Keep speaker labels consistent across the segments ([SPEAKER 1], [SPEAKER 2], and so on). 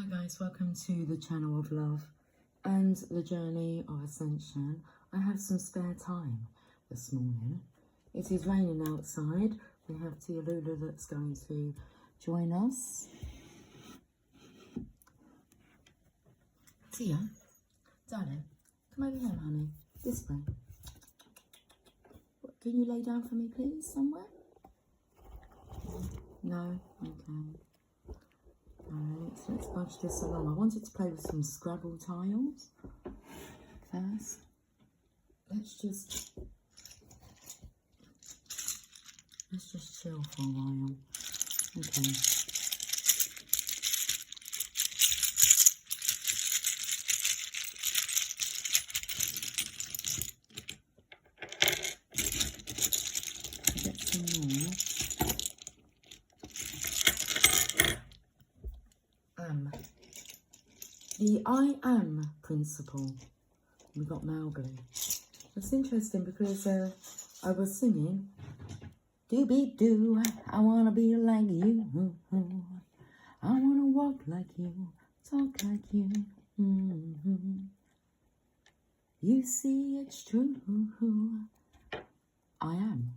[SPEAKER 1] Hi guys, welcome to the channel of love and the journey of ascension. I have some spare time this morning. It is raining outside. We have Tia Lulu that's going to join us. Tia, darling, come over here, honey. This way. Can you lay down for me, please, somewhere? No? Okay. Alright, so let's budge this along. I wanted to play with some Scrabble tiles first. Let's just chill for a while. Okay. Get some more. The I am principle. We got Mowgli. It's interesting because I was singing, doo-be-doo, I wanna be like you. I wanna walk like you, talk like you. You see, it's true. I am.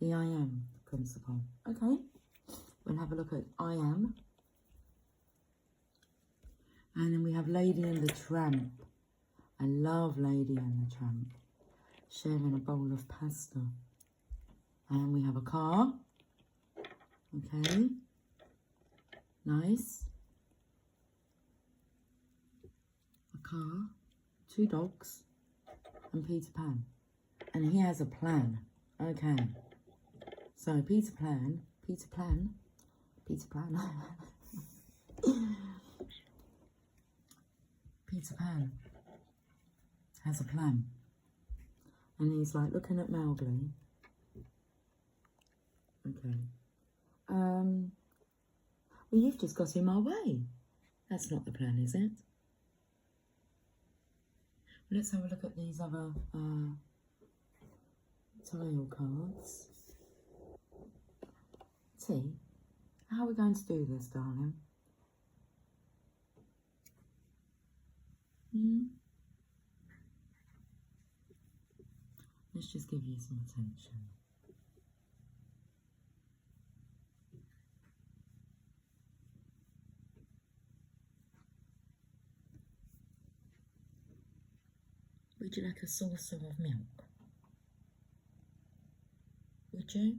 [SPEAKER 1] The I am principle. Okay, we'll have a look at I am. And then we have Lady and the Tramp. I love Lady and the Tramp. Sharing a bowl of pasta. And we have a car. Okay. Nice. A car. 2 dogs. And Peter Pan. And he has a plan. Okay. So Peter Pan. Peter Pan has a plan, and he's like looking at Mowgli. Okay. Well, you've just got in my way. That's not the plan, is it? Let's have a look at these other tile cards. See, how are we going to do this, darling? Let's just give you some attention. Would you like a saucer of milk? Would you?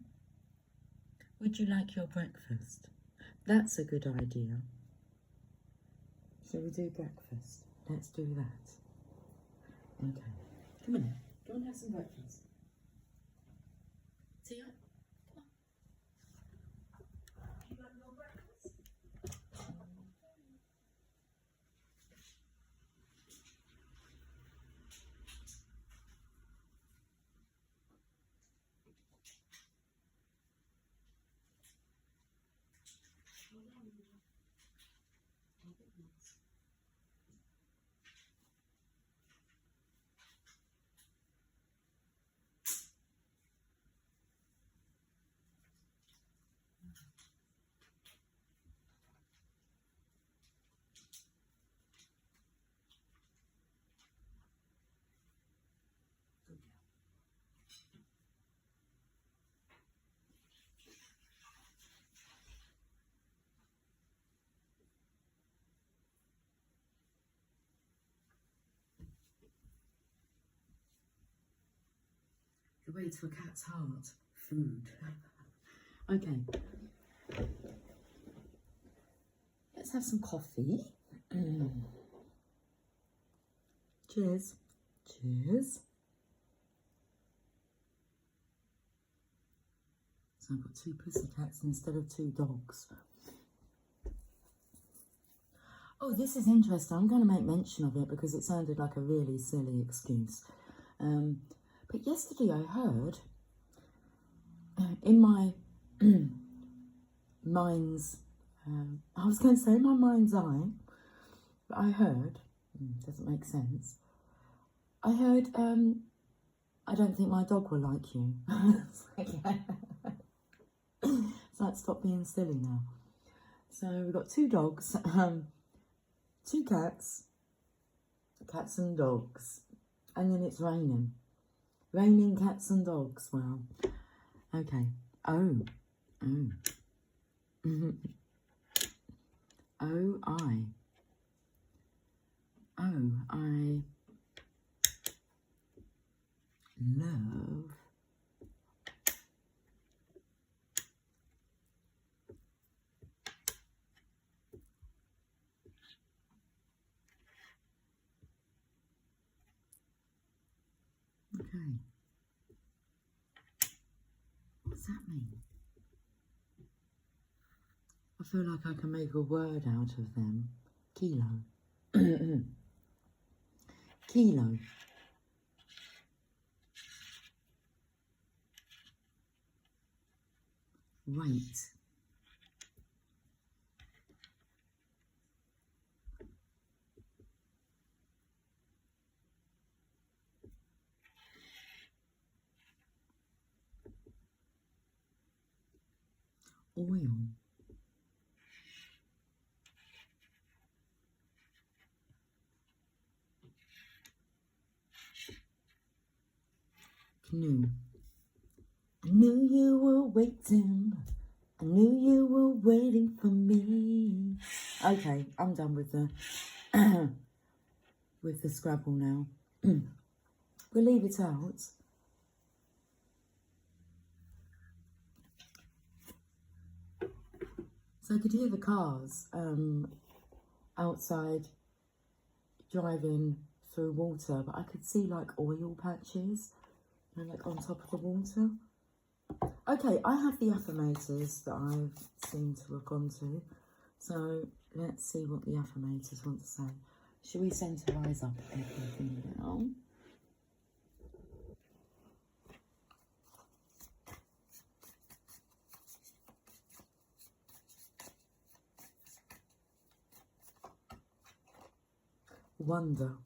[SPEAKER 1] Would you like your breakfast? That's a good idea. Shall we do breakfast? Let's do that. Okay. Come on. Go and have some breakfast. Tia, come on. You like your breakfast? The way to a cat's heart, food. Okay. Let's have some coffee. Cheers. Cheers. So I've got 2 pussycats instead of 2 dogs. Oh, this is interesting. I'm going to make mention of it because it sounded like a really silly excuse. But yesterday I heard in my mind's, I was going to say my mind's eye, but I heard, doesn't make sense, I heard, I don't think my dog will like you. It's like, stop being silly now. So we've got 2 dogs, 2 cats, cats and dogs, and then it's raining. Raining cats and dogs, wow. Okay, oh. I love okay. What's that mean? I feel like I can make a word out of them. Kilo. Kilo. Weight. Oil. Canoe. I knew you were waiting. I knew you were waiting for me. Okay, I'm done with the with the Scrabble now. We'll leave it out. So I could hear the cars outside driving through water, but I could see like oil patches, you know, like on top of the water. Okay, I have the affirmators that I've seemed to have gone to. So let's see what the affirmators want to say. Should we centerize up everything now? Wonder.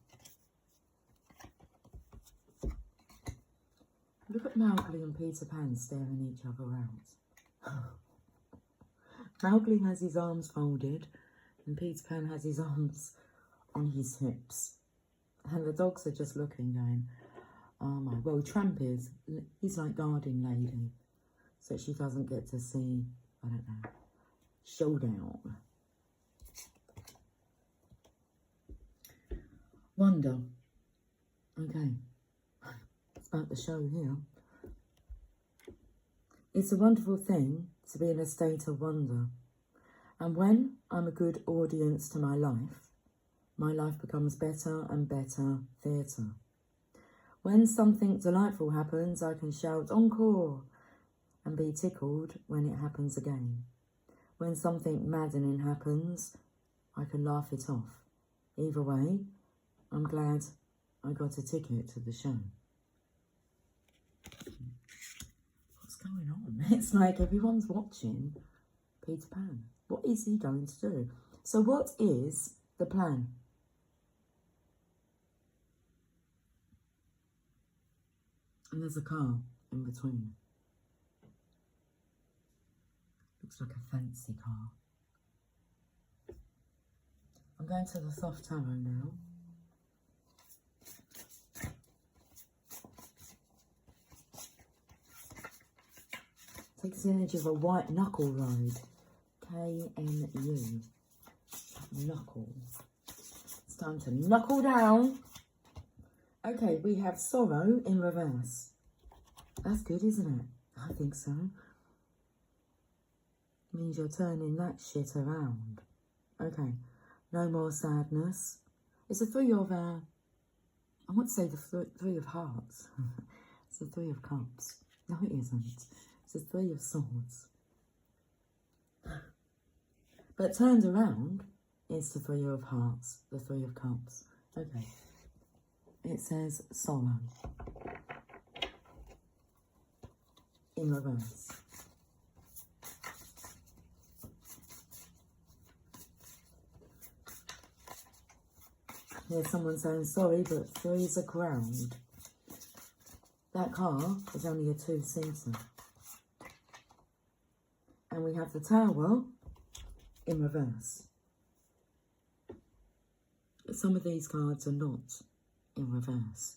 [SPEAKER 1] Look at Mowgli and Peter Pan staring each other out. Mowgli has his arms folded and Peter Pan has his arms on his hips. And the dogs are just looking, going, oh my, well, Tramp he's like guarding lady, so she doesn't get to see, I don't know, Showdown. Wonder. Okay. It's about the show here. It's a wonderful thing to be in a state of wonder. And when I'm a good audience to my life becomes better and better theatre. When something delightful happens, I can shout encore and be tickled when it happens again. When something maddening happens, I can laugh it off. Either way, I'm glad I got a ticket to the show. What's going on? It's like everyone's watching Peter Pan. What is he going to do? So what is the plan? And there's a car in between. Looks like a fancy car. I'm going to the soft tarot now. Takes the energy of a white knuckle ride. K-N-U. Knuckle. It's time to knuckle down. Okay, we have sorrow in reverse. That's good, isn't it? I think so. Means you're turning that shit around. Okay, no more sadness. It's a 3 of, I want to say the 3 of hearts. It's the 3 of cups. No, it isn't. It's the 3 of swords. But turned around, it's the 3 of hearts, the 3 of cups. Okay. It says sorrow. In reverse. Here's someone saying sorry, but 3's a ground. That car is only a 2-seater. And we have the Tower in reverse. Some of these cards are not in reverse.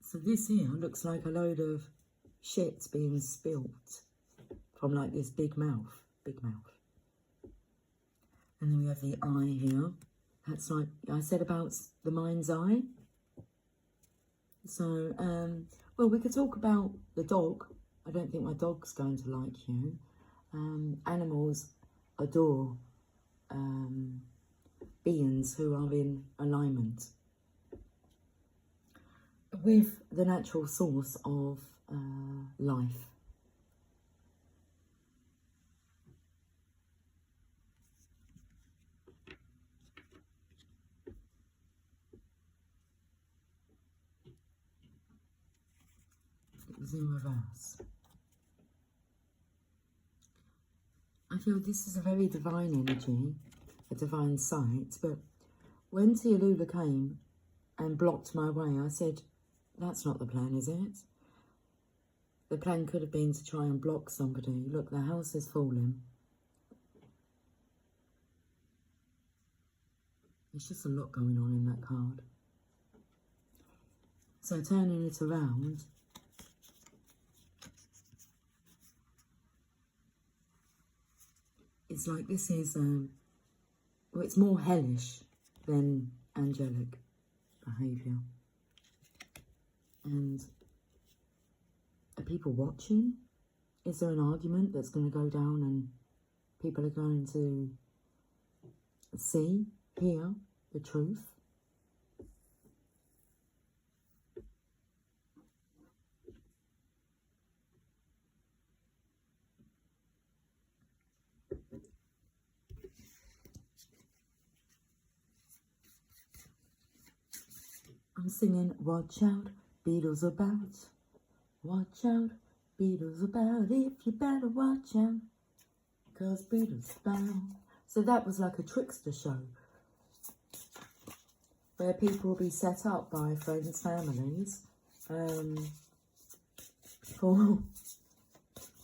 [SPEAKER 1] So this here looks like a load of shit being spilt from like this big mouth. And then we have the eye here. That's like I said about the mind's eye. So, well, we could talk about the dog. I don't think my dog's going to like you. Animals adore beings who are in alignment with the natural source of life. It was in reverse. I feel this is a very divine energy, a divine sight, but when Tialula came and blocked my way, I said, that's not the plan, is it? The plan could have been to try and block somebody. Look, the house is falling. There's just a lot going on in that card. So turning it around, it's like this is, well, it's more hellish than angelic behaviour. And are people watching? Is there an argument that's going to go down and people are going to see, hear the truth? I'm singing, watch out, Beatles about. Watch out, Beatles about. If you better watch out, 'cause Beatles bound. So that was like a trickster show, where people will be set up by friends, families, for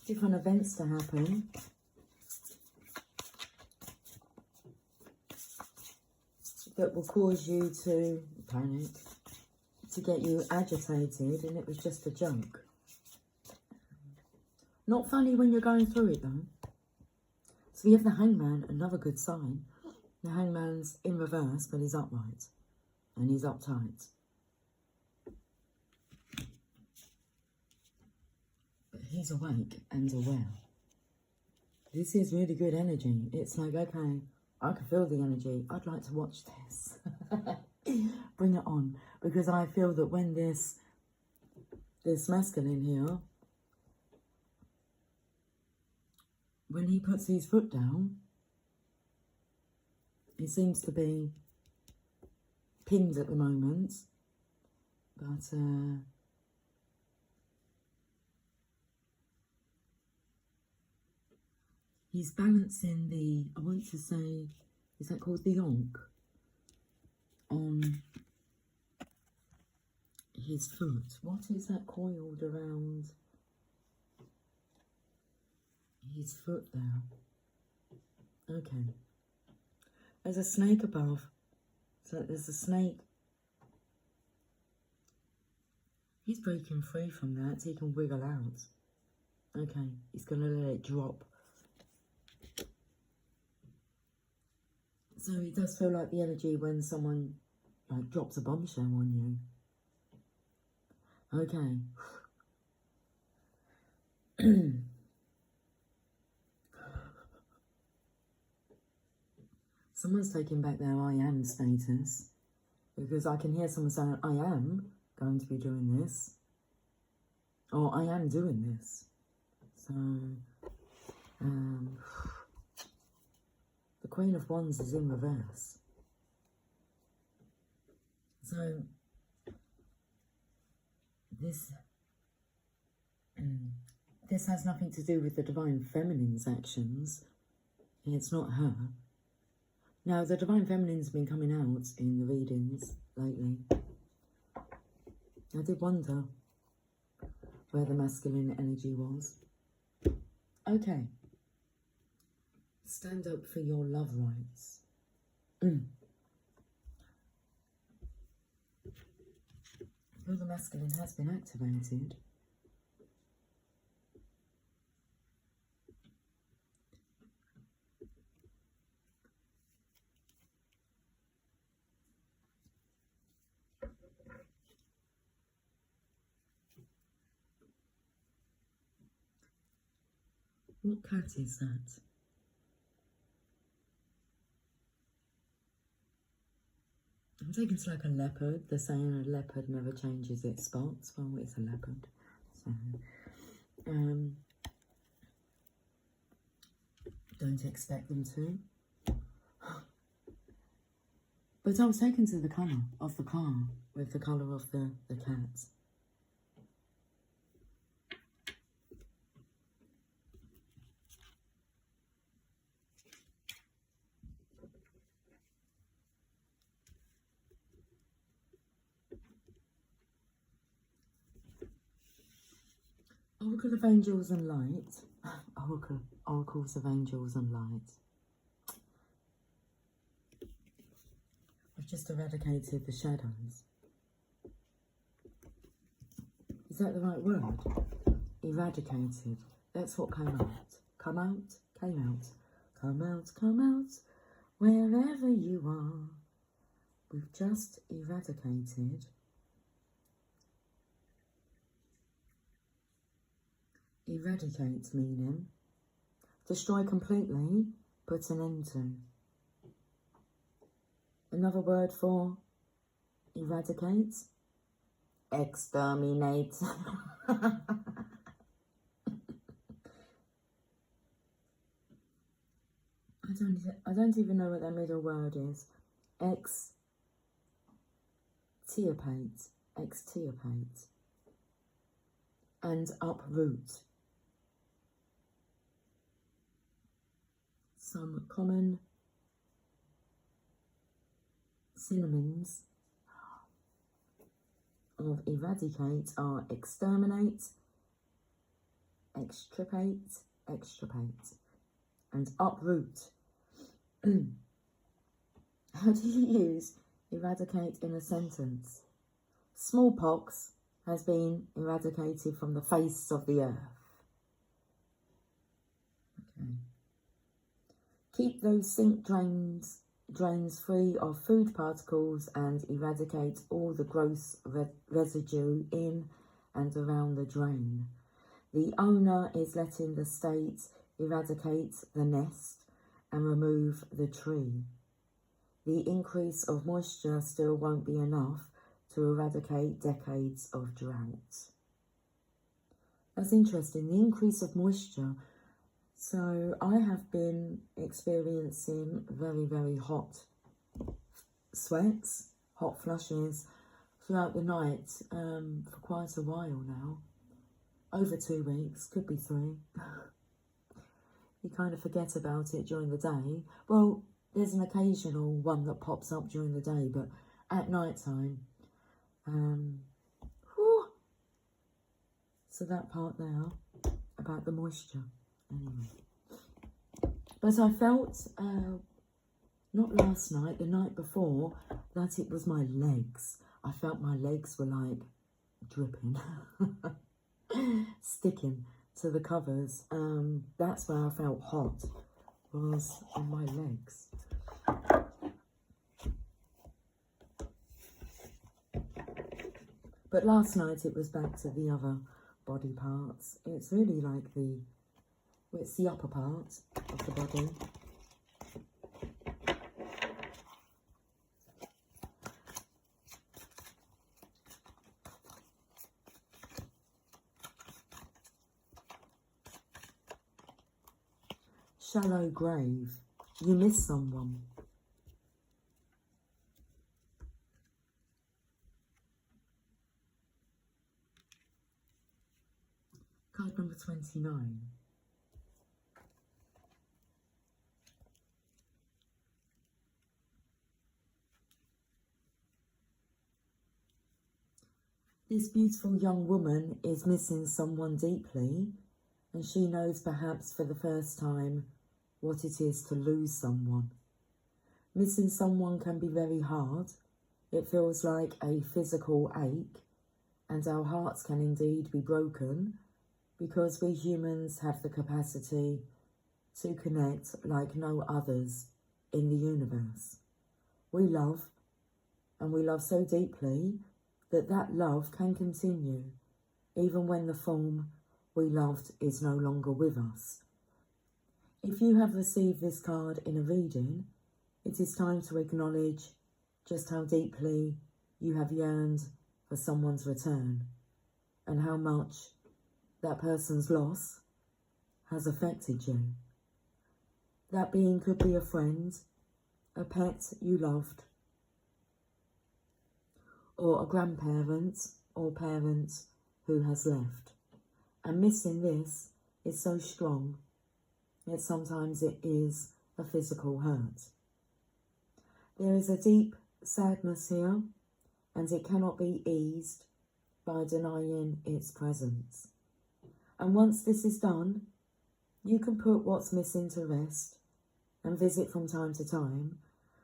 [SPEAKER 1] different events to happen. That will cause you to panic, to get you agitated, and it was just a joke. Not funny when you're going through it though. So we have the Hangman, another good sign. The Hangman's in reverse, but he's upright and he's uptight. But he's awake and aware. This is really good energy. It's like, okay, I can feel the energy. I'd like to watch this. Bring it on. Because I feel that when this masculine here, when he puts his foot down, he seems to be pinned at the moment. But he's balancing the, I want to say, is that called the onk? On his foot. What is that coiled around his foot there? Okay. There's a snake above. So there's a snake. He's breaking free from that so he can wiggle out. Okay, he's going to let it drop. So it does feel like the energy when someone like drops a bombshell on you. Okay. Someone's taking back their I am status, because I can hear someone saying, I am going to be doing this, or I am doing this. So, the Queen of Wands is in reverse. So, this has nothing to do with the Divine Feminine's actions. It's not her. Now, the Divine Feminine's been coming out in the readings lately. I did wonder where the masculine energy was. Okay. Stand up for your love rights. Well, the masculine has been activated. What cat is that? I'm taking it's like a leopard. They're saying a leopard never changes its spots. Well, it's a leopard. So, don't expect them to. But I was taken to the colour of the car with the colour of the cat. Oracle of Angels and Light. Oracles of Angels and Light. I've just eradicated the shadows. Is that the right word? Eradicated. That's what came out. Come out, came out. Come out, come out. Wherever you are. We've just eradicated. Eradicate meaning destroy completely, put an end to. Another word for eradicate, exterminate. I don't even know what that middle word is. Extirpate, and uproot. Some common synonyms of eradicate are exterminate, extirpate, and uproot. How do you use eradicate in a sentence? Smallpox has been eradicated from the face of the earth. Okay. Keep those sink drains free of food particles and eradicate all the gross residue in and around the drain. The owner is letting the state eradicate the nest and remove the tree. The increase of moisture still won't be enough to eradicate decades of drought. That's interesting, the increase of moisture. So I have been experiencing very, very hot sweats, hot flushes throughout the night for quite a while now. Over 2 weeks, could be 3. You kind of forget about it during the day. Well, there's an occasional one that pops up during the day, but at night time, so that part there about the moisture. Anyway, but I felt, not last night, the night before, that it was my legs. I felt my legs were like dripping, sticking to the covers. That's where I felt hot, was on my legs. But last night it was back to the other body parts. It's really like it's the upper part of the body. Shallow grave. You miss someone. Card number 29. This beautiful young woman is missing someone deeply, and she knows perhaps for the first time what it is to lose someone. Missing someone can be very hard. It feels like a physical ache, and our hearts can indeed be broken because we humans have the capacity to connect like no others in the universe. We love, and we love so deeply that that love can continue even when the form we loved is no longer with us. If you have received this card in a reading, it is time to acknowledge just how deeply you have yearned for someone's return and how much that person's loss has affected you. That being could be a friend, a pet you loved, or a grandparent or parent who has left. And missing this is so strong that sometimes it is a physical hurt. There is a deep sadness here, and it cannot be eased by denying its presence. And once this is done, you can put what's missing to rest and visit from time to time,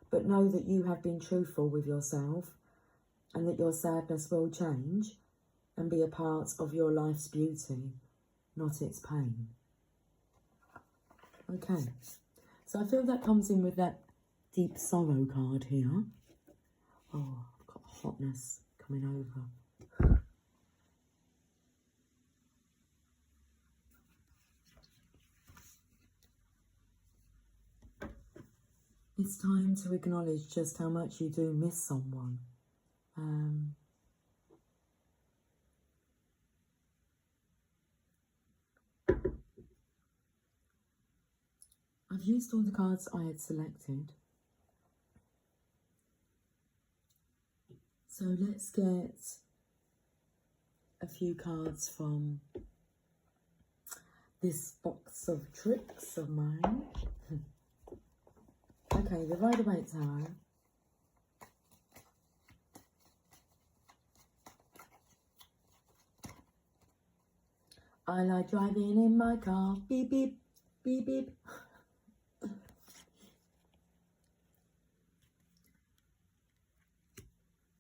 [SPEAKER 1] but know that you have been truthful with yourself and that your sadness will change and be a part of your life's beauty, not its pain. Okay, so I feel that comes in with that deep sorrow card here. Oh, I've got hotness coming over. It's time to acknowledge just how much you do miss someone. I've used all the cards I had selected. So let's get a few cards from this box of tricks of mine. Okay, the Rider-Waite Tarot. I like driving in my car, beep, beep, beep, beep.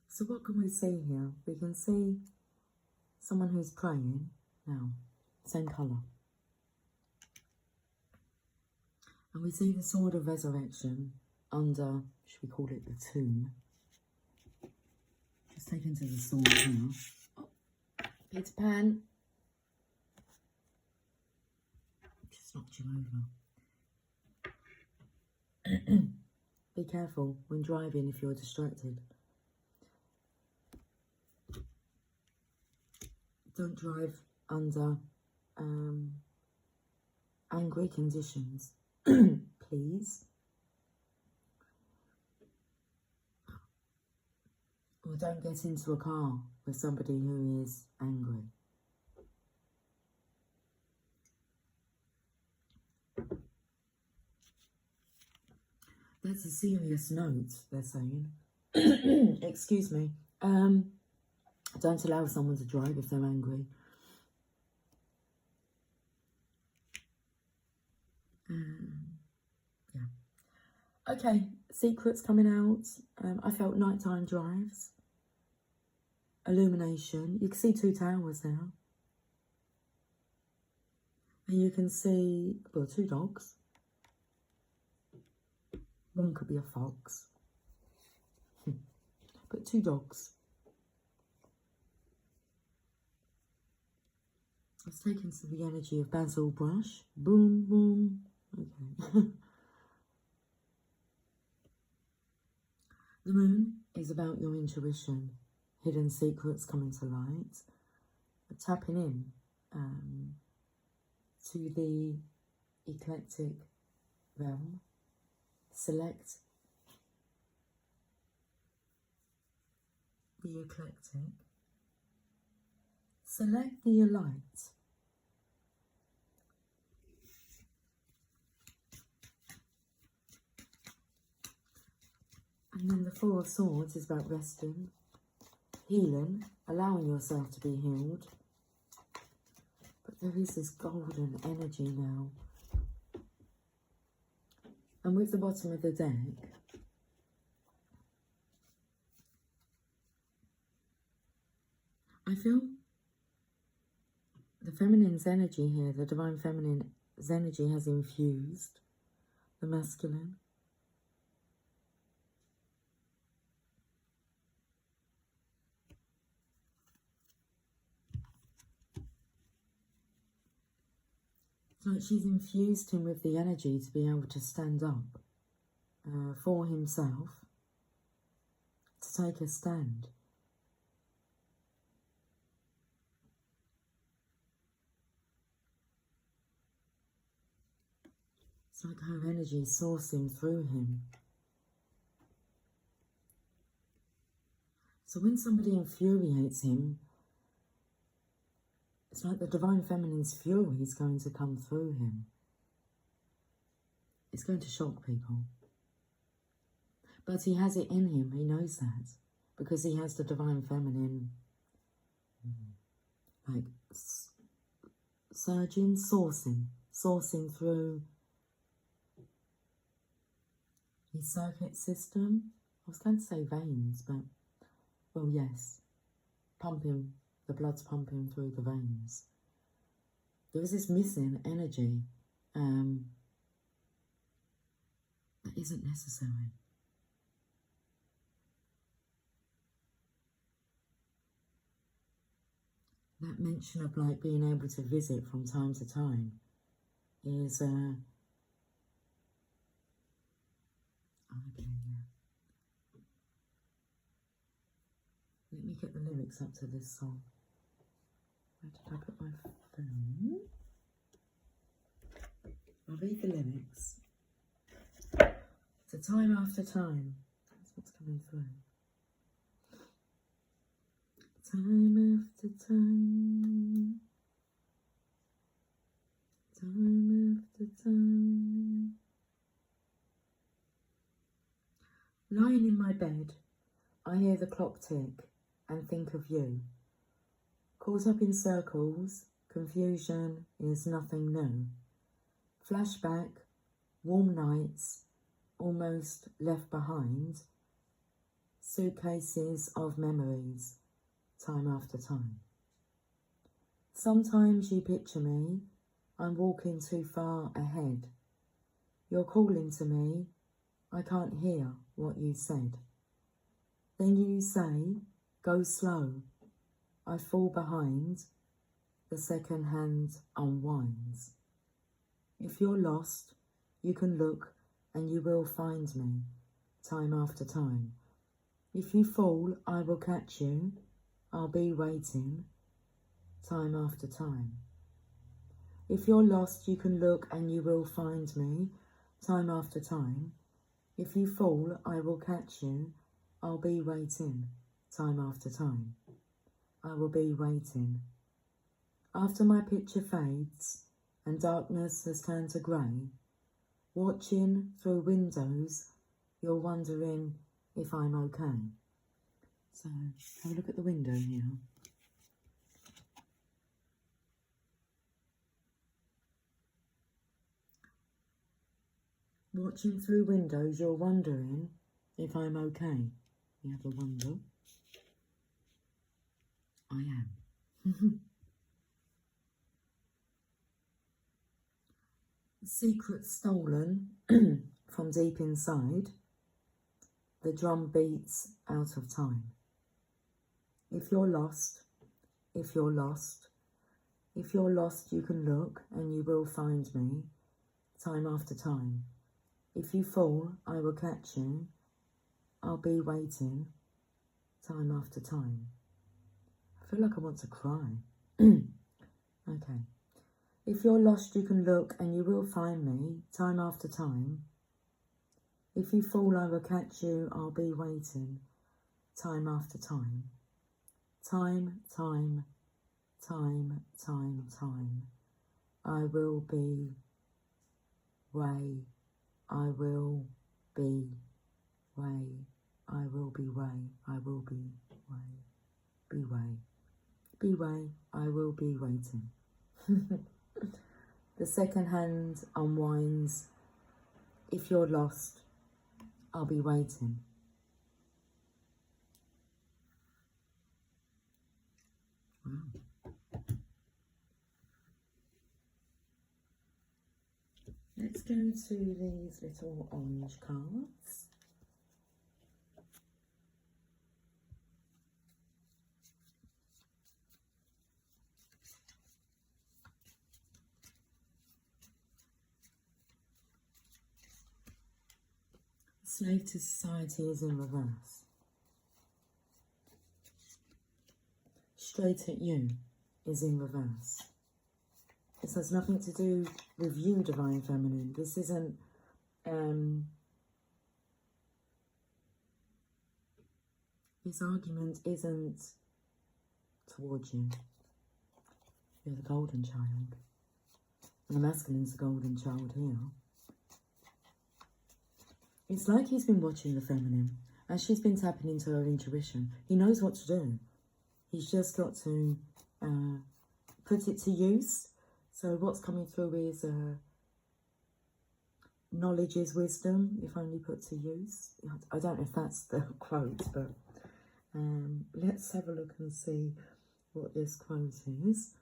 [SPEAKER 1] So what can we see here? We can see someone who's praying. Now, same colour. And we see the Sword of Resurrection under, should we call it the tomb? Just take into the sword here. Oh, Peter Pan. Just knocked you over. Be careful when driving if you're distracted. Don't drive under angry conditions, please. Or don't get into a car with somebody who is angry. That's a serious note, they're saying. Excuse me. Don't allow someone to drive if they're angry. Yeah. Okay, secrets coming out. I felt nighttime drives. Illumination. You can see 2 towers now. And you can see, well, 2 dogs. One could be a fox. But 2 dogs. Let's take into the energy of Basil Brush. Boom, boom. Okay. The moon is about your intuition, hidden secrets coming to light, tapping in to the eclectic realm. Select the eclectic. Select the light. And then the Four of Swords is about resting, healing, allowing yourself to be healed. But there is this golden energy now. And with the bottom of the deck, I feel the feminine's energy here, the divine feminine's energy has infused the masculine. It's like she's infused him with the energy to be able to stand up for himself, to take a stand. It's like her energy sourcing through him. So when somebody infuriates him, it's like the divine feminine's fury is going to come through him. It's going to shock people. But he has it in him, he knows that. Because he has the divine feminine, like, surging, sourcing through his circuit system. I was going to say veins, but, well, yes. Pumping, the blood's pumping through the veins. There is this missing energy that isn't necessary. That mention of like being able to visit from time to time is okay, yeah. Let me get the lyrics up to this song. Where did I put my phone? I'll read the lyrics. So time after time, that's what's coming through. Time after time, time after time. Lying in my bed, I hear the clock tick and think of you. Caught up in circles, confusion is nothing new. Flashback, warm nights, almost left behind, suitcases of memories. Time after time. Sometimes you picture me, I'm walking too far ahead. You're calling to me, I can't hear what you said. Then you say, go slow. I fall behind, the second hand unwinds. If you're lost, you can look and you will find me, time after time. If you fall, I will catch you. I'll be waiting, time after time. If you're lost, you can look and you will find me, time after time. If you fall, I will catch you. I'll be waiting, time after time. I will be waiting. After my picture fades and darkness has turned to grey, watching through windows, you're wondering if I'm okay. So, have a look at the window here. Watching through windows, you're wondering if I'm okay. You have a wonder. I am. Secret stolen from deep inside. The drum beats out of time. If you're lost, if you're lost, if you're lost, you can look and you will find me, time after time. If you fall, I will catch you. I'll be waiting, time after time. I feel like I want to cry. Okay. If you're lost, you can look and you will find me, time after time. If you fall, I will catch you. I'll be waiting, time after time. Time, time, time, time, time. I will be way. I will be way. I will be way. I will be way. Be way. Be way, I will be waiting. The second hand unwinds. If you're lost, I'll be waiting. Wow. Let's go to these little orange cards. Slave to society is in reverse. Straight at you is in reverse. This has nothing to do with you, Divine Feminine. This isn't, this argument isn't towards you. You're the golden child. And the masculine's the golden child here. It's like he's been watching the feminine as she's been tapping into her intuition. He knows what to do. He's just got to put it to use. So what's coming through is knowledge is wisdom, if only put to use. I don't know if that's the quote, but let's have a look and see what this quote is.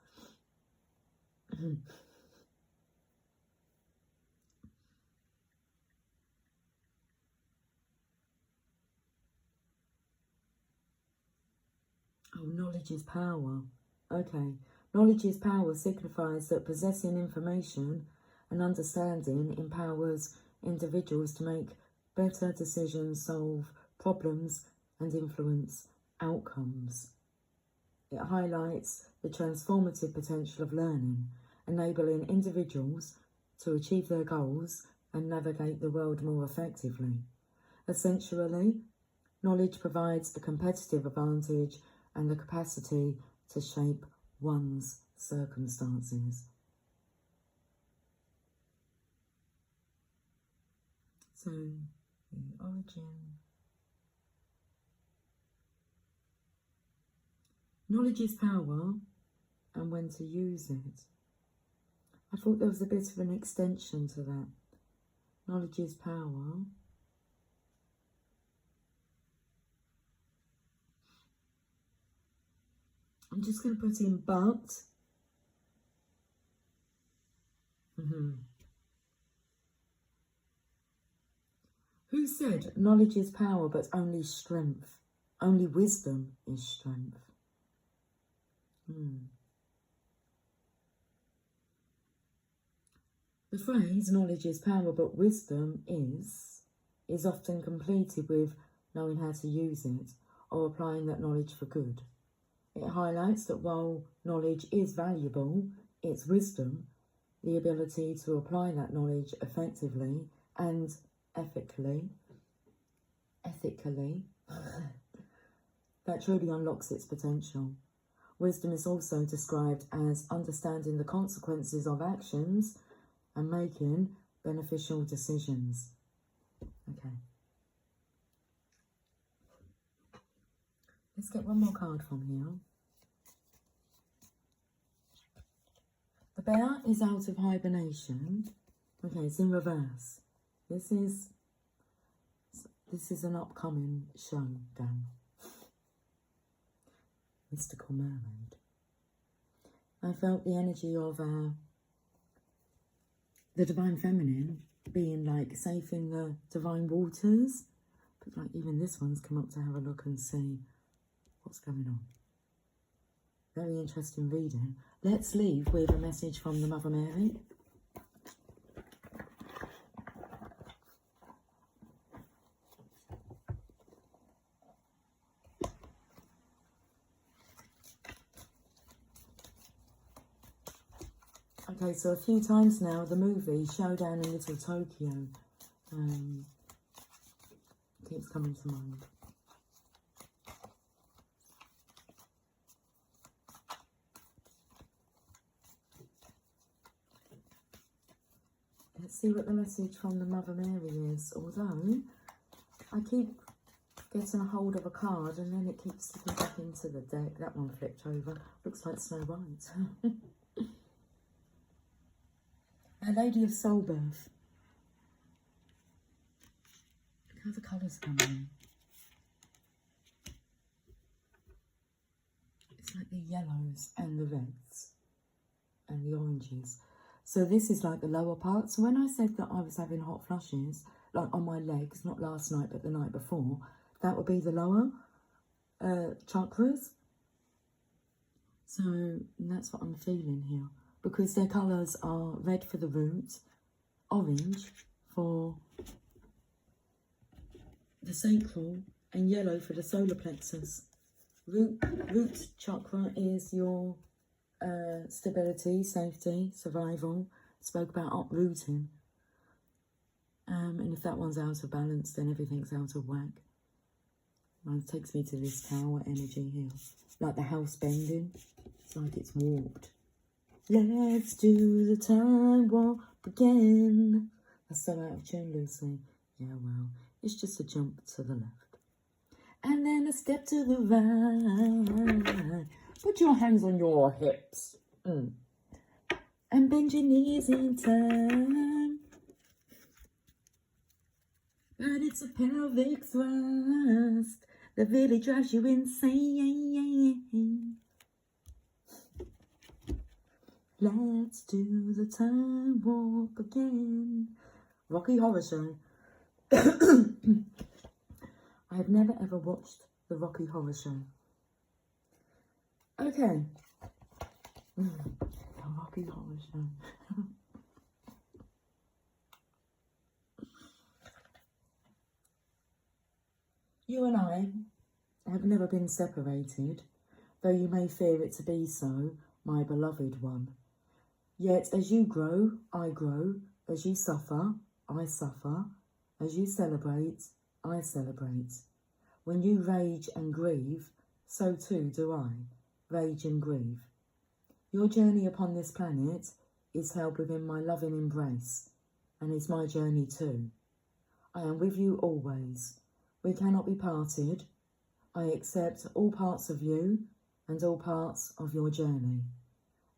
[SPEAKER 1] Oh, knowledge is power. Okay. Knowledge is power signifies that possessing information and understanding empowers individuals to make better decisions, solve problems, and influence outcomes. It highlights the transformative potential of learning, enabling individuals to achieve their goals and navigate the world more effectively. Essentially, knowledge provides a competitive advantage and the capacity to shape one's circumstances. So, the origin. Knowledge is power, and when to use it. I thought there was a bit of an extension to that. Knowledge is power. I'm just going to put in but. Who said knowledge is power but only strength? Only wisdom is strength. The phrase knowledge is power but wisdom is often completed with knowing how to use it or applying that knowledge for good. It highlights that while knowledge is valuable, it's wisdom, the ability to apply that knowledge effectively and ethically, that truly unlocks its potential. Wisdom is also described as understanding the consequences of actions and making beneficial decisions. Okay. Let's get one more card from here. The bear is out of hibernation. Okay, it's in reverse. This is an upcoming showdown. Mystical mermaid. I felt the energy of the divine feminine being like safe in the divine waters. But like even this one's come up to have a look and see what's going on. Very interesting reading. Let's leave with a message from the Mother Mary. Okay, so a few times now, the movie Showdown in Little Tokyo keeps coming to mind. Let's see what the message from the Mother Mary is. Although, I keep getting a hold of a card and then it keeps slipping back into the deck. That one flipped over. Looks like Snow White. A Lady of Soul Birth. Look how the colours come in. It's like the yellows and the reds and the oranges. So this is like the lower part. So when I said that I was having hot flushes, like on my legs, not last night but the night before, that would be the lower chakras. So that's what I'm feeling here. Because their colours are red for the root, orange for the sacral, and yellow for the solar plexus. Root chakra is your stability, safety, survival. Spoke about uprooting. And if that one's out of balance, then everything's out of whack. And it takes me to this tower energy here. Like the house bending. It's like it's warped. Let's do the time warp again. That's so out of tune, Lucy. Yeah, well, it's just a jump to the left. And then a step to the right. Put your hands on your hips. And bend your knees in time. But it's a pelvic thrust that really drives you insane. Let's do the time warp again. Rocky Horror Show. I have never ever watched the Rocky Horror Show. Okay. The Rocky Horror Show. You and I have never been separated, though you may fear it to be so, my beloved one. Yet as you grow, I grow. As you suffer, I suffer. As you celebrate, I celebrate. When you rage and grieve, so too do I, rage and grieve. Your journey upon this planet is held within my loving embrace, and is my journey too. I am with you always. We cannot be parted. I accept all parts of you and all parts of your journey.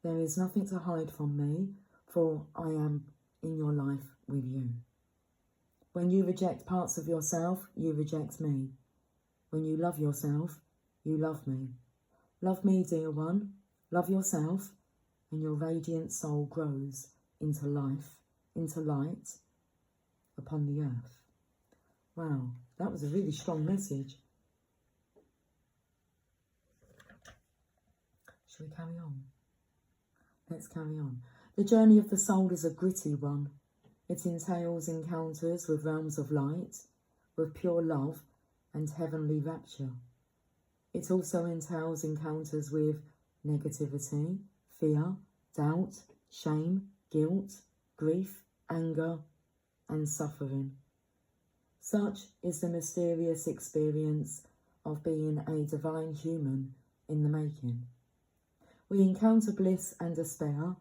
[SPEAKER 1] There is nothing to hide from me, for I am in your life with you. When you reject parts of yourself, you reject me. When you love yourself, you love me. Love me, dear one. Love yourself, and your radiant soul grows into life, into light upon the earth. Wow, that was a really strong message. Shall we carry on? Let's carry on. The journey of the soul is a gritty one. It entails encounters with realms of light, with pure love and heavenly rapture. It also entails encounters with negativity, fear, doubt, shame, guilt, grief, anger, and suffering. Such is the mysterious experience of being a divine human in the making. We encounter bliss and despair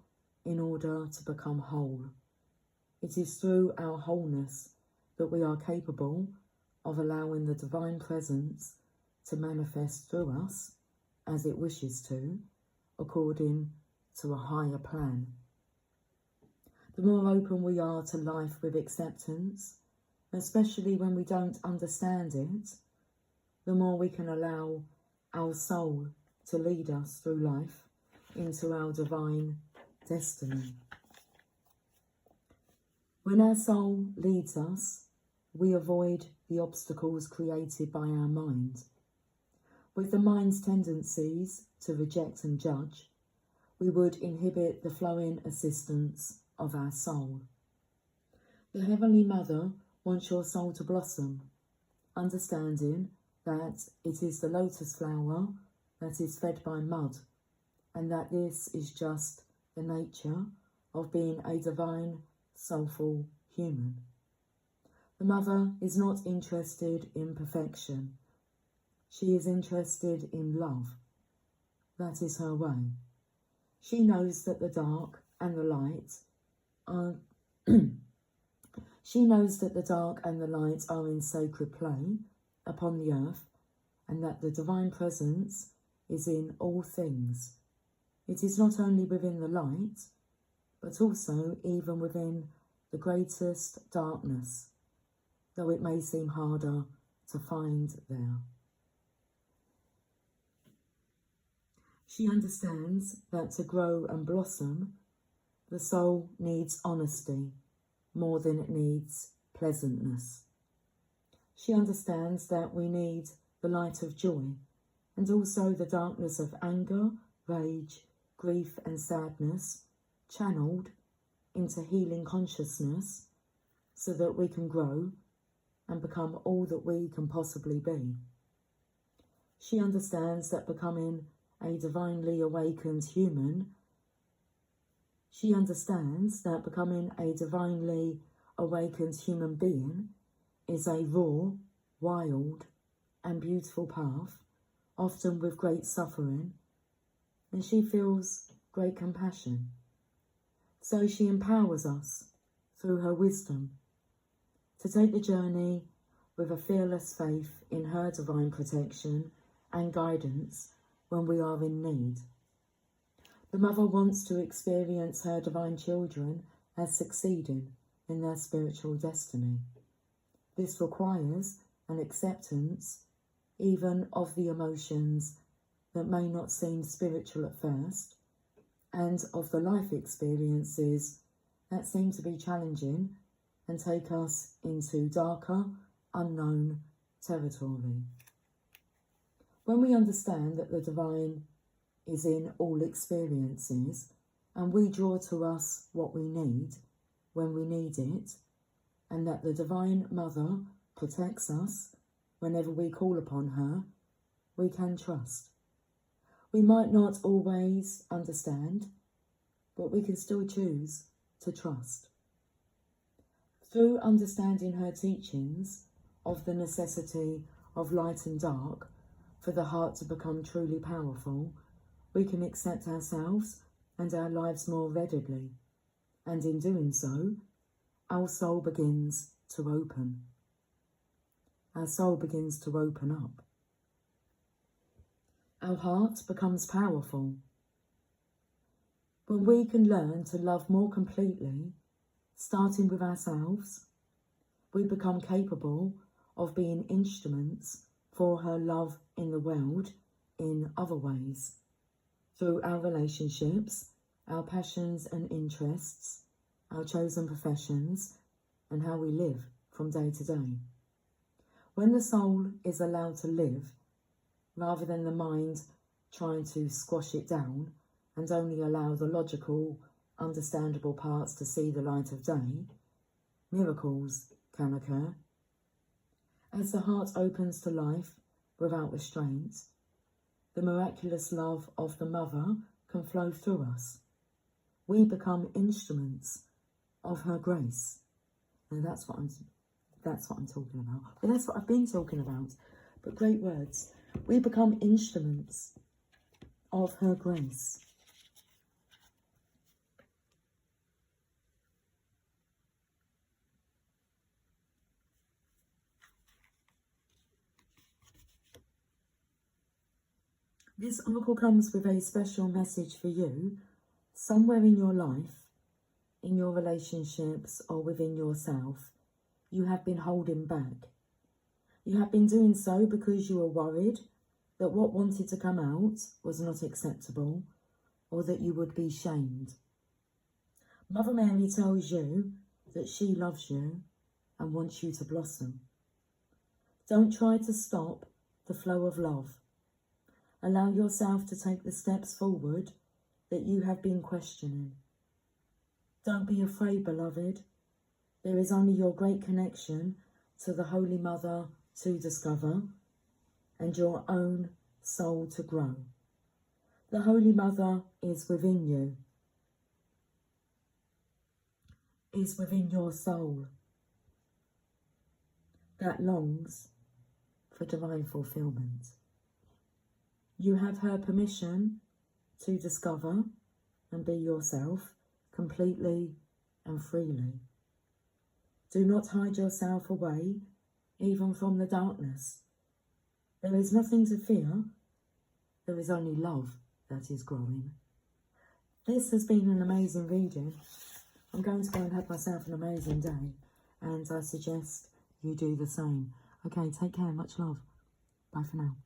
[SPEAKER 1] in order to become whole. It is through our wholeness that we are capable of allowing the divine presence to manifest through us as it wishes to, according to a higher plan. The more open we are to life with acceptance, especially when we don't understand it, the more we can allow our soul to lead us through life into our divine destiny. When our soul leads us, we avoid the obstacles created by our mind. With the mind's tendencies to reject and judge, we would inhibit the flowing assistance of our soul. The Heavenly Mother wants your soul to blossom, understanding that it is the lotus flower that is fed by mud, and that this is just the nature of being a divine, soulful human. The Mother is not interested in perfection. She is interested in love. That is her way. She knows that the dark and the light are She knows that the dark and the light are in sacred play, upon the earth, and that the divine presence is in all things. It is not only within the light, but also even within the greatest darkness, though it may seem harder to find there. She understands that to grow and blossom, the soul needs honesty more than it needs pleasantness. She understands that we need the light of joy and also the darkness of anger, rage, grief and sadness channeled into healing consciousness so that we can grow and become all that we can possibly be. She understands that becoming a divinely awakened human, she understands that becoming a divinely awakened human being is a raw, wild and beautiful path, often with great suffering, and she feels great compassion. So she empowers us through her wisdom to take the journey with a fearless faith in her divine protection and guidance when we are in need. The mother wants to experience her divine children as succeeding in their spiritual destiny. This requires an acceptance even of the emotions that may not seem spiritual at first, and of the life experiences that seem to be challenging and take us into darker, unknown territory. When we understand that the divine is in all experiences and we draw to us what we need when we need it, and that the Divine Mother protects us whenever we call upon her, we can trust. We might not always understand, but we can still choose to trust. Through understanding her teachings of the necessity of light and dark for the heart to become truly powerful, we can accept ourselves and our lives more readily, and in doing so, our soul begins to open. Our soul begins to open up. Our heart becomes powerful. When we can learn to love more completely, starting with ourselves, we become capable of being instruments for her love in the world in other ways, through our relationships, our passions and interests, our chosen professions, and how we live from day to day. When the soul is allowed to live, rather than the mind trying to squash it down and only allow the logical, understandable parts to see the light of day, miracles can occur. As the heart opens to life without restraint, the miraculous love of the mother can flow through us. We become instruments of her grace. Now that's what I'm talking about. But that's what I've been talking about. But great words. We become instruments of her grace. This oracle comes with a special message for you. Somewhere in your life, in your relationships or within yourself, you have been holding back. You have been doing so because you were worried that what wanted to come out was not acceptable, or that you would be shamed. Mother Mary tells you that she loves you and wants you to blossom. Don't try to stop the flow of love. Allow yourself to take the steps forward that you have been questioning. Don't be afraid, beloved. There is only your great connection to the Holy Mother to discover, and your own soul to grow. The Holy Mother is within you, is within your soul that longs for divine fulfillment. You have her permission to discover and be yourself completely and freely. Do not hide yourself away, even from the darkness There is nothing to fear. There is only love that is growing. This has been an amazing reading. I'm going to go and have myself an amazing day, and I suggest you do the same. Okay, take care. Much love. Bye for now.